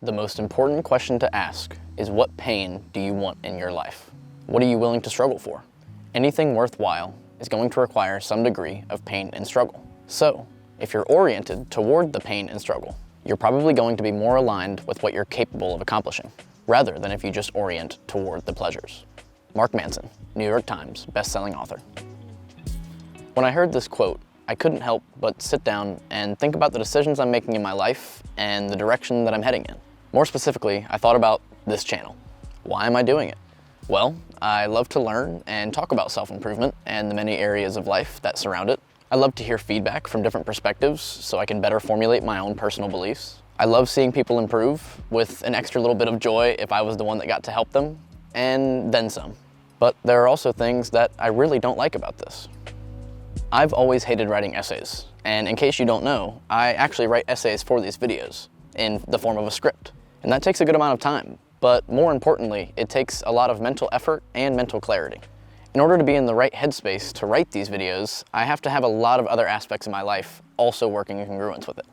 The most important question to ask is, what pain do you want in your life? What are you willing to struggle for? Anything worthwhile is going to require some degree of pain and struggle. So, if you're oriented toward the pain and struggle, you're probably going to be more aligned with what you're capable of accomplishing, rather than if you just orient toward the pleasures. Mark Manson, New York Times best-selling author. When I heard this quote, I couldn't help but sit down and think about the decisions I'm making in my life and the direction that I'm heading in. More specifically, I thought about this channel. Why am I doing it? Well, I love to learn and talk about self-improvement and the many areas of life that surround it. I love to hear feedback from different perspectives so I can better formulate my own personal beliefs. I love seeing people improve with an extra little bit of joy if I was the one that got to help them, and then some. But there are also things that I really don't like about this. I've always hated writing essays, and in case you don't know, I actually write essays for these videos in the form of a script. And that takes a good amount of time, but more importantly, it takes a lot of mental effort and mental clarity. In order to be in the right headspace to write these videos, I have to have a lot of other aspects of my life also working in congruence with it.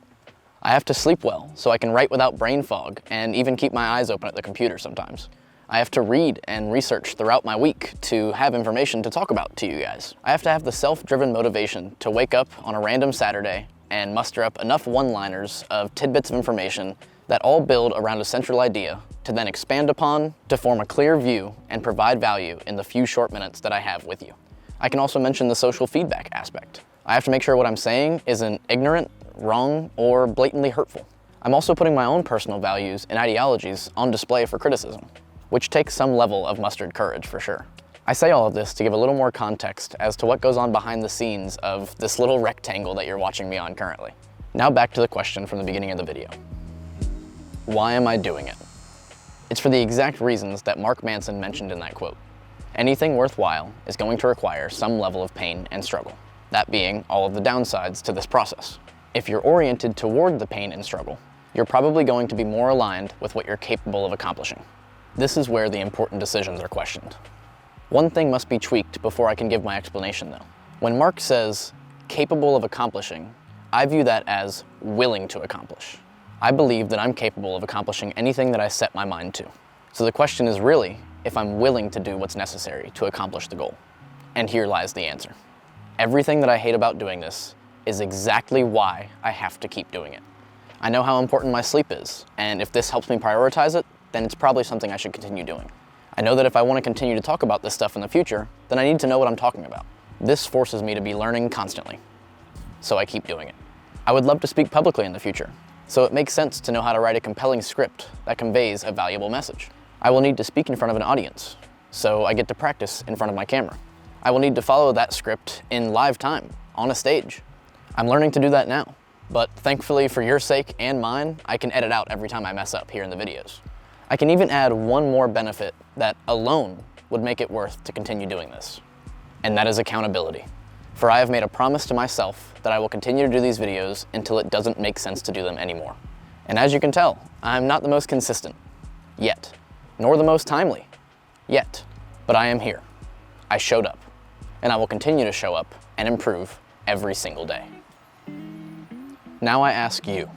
I have to sleep well so I can write without brain fog and even keep my eyes open at the computer sometimes. I have to read and research throughout my week to have information to talk about to you guys. I have to have the self-driven motivation to wake up on a random Saturday and muster up enough one-liners of tidbits of information that all build around a central idea to then expand upon to form a clear view and provide value in the few short minutes that I have with you. I can also mention the social feedback aspect. I have to make sure what I'm saying isn't ignorant, wrong, or blatantly hurtful. I'm also putting my own personal values and ideologies on display for criticism, which takes some level of mustered courage for sure. I say all of this to give a little more context as to what goes on behind the scenes of this little rectangle that you're watching me on currently. Now back to the question from the beginning of the video. Why am I doing it? It's for the exact reasons that Mark Manson mentioned in that quote. Anything worthwhile is going to require some level of pain and struggle, that being all of the downsides to this process. If you're oriented toward the pain and struggle, you're probably going to be more aligned with what you're capable of accomplishing. This is where the important decisions are questioned. One thing must be tweaked before I can give my explanation though. When Mark says, capable of accomplishing, I view that as willing to accomplish. I believe that I'm capable of accomplishing anything that I set my mind to. So the question is really if I'm willing to do what's necessary to accomplish the goal. And here lies the answer. Everything that I hate about doing this is exactly why I have to keep doing it. I know how important my sleep is, and if this helps me prioritize it, then it's probably something I should continue doing. I know that if I want to continue to talk about this stuff in the future, then I need to know what I'm talking about. This forces me to be learning constantly, so I keep doing it. I would love to speak publicly in the future, so it makes sense to know how to write a compelling script that conveys a valuable message. I will need to speak in front of an audience, so I get to practice in front of my camera. I will need to follow that script in live time, on a stage. I'm learning to do that now, but thankfully for your sake and mine, I can edit out every time I mess up here in the videos. I can even add one more benefit that alone would make it worth to continue doing this, and that is accountability. For I have made a promise to myself that I will continue to do these videos until it doesn't make sense to do them anymore. And as you can tell, I'm not the most consistent, yet, nor the most timely, yet, but I am here. I showed up, and I will continue to show up and improve every single day. Now I ask you,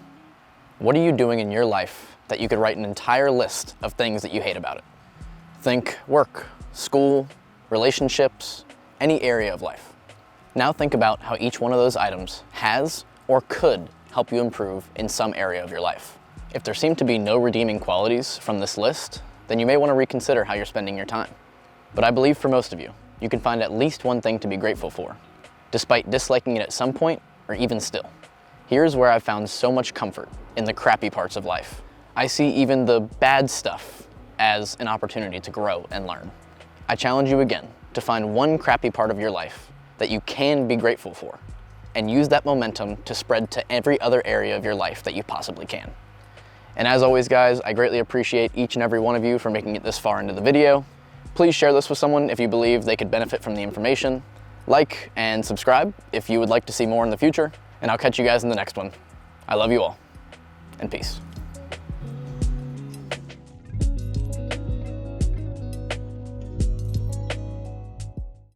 what are you doing in your life that you could write an entire list of things that you hate about it? Think work, school, relationships, any area of life. Now think about how each one of those items has or could help you improve in some area of your life. If there seem to be no redeeming qualities from this list, then you may want to reconsider how you're spending your time. But I believe for most of you, you can find at least one thing to be grateful for, despite disliking it at some point or even still. Here's where I've found so much comfort in the crappy parts of life. I see even the bad stuff as an opportunity to grow and learn. I challenge you again to find one crappy part of your life that you can be grateful for, and use that momentum to spread to every other area of your life that you possibly can. And as always, guys, I greatly appreciate each and every one of you for making it this far into the video. Please share this with someone if you believe they could benefit from the information. Like and subscribe if you would like to see more in the future, and I'll catch you guys in the next one. I love you all, and peace.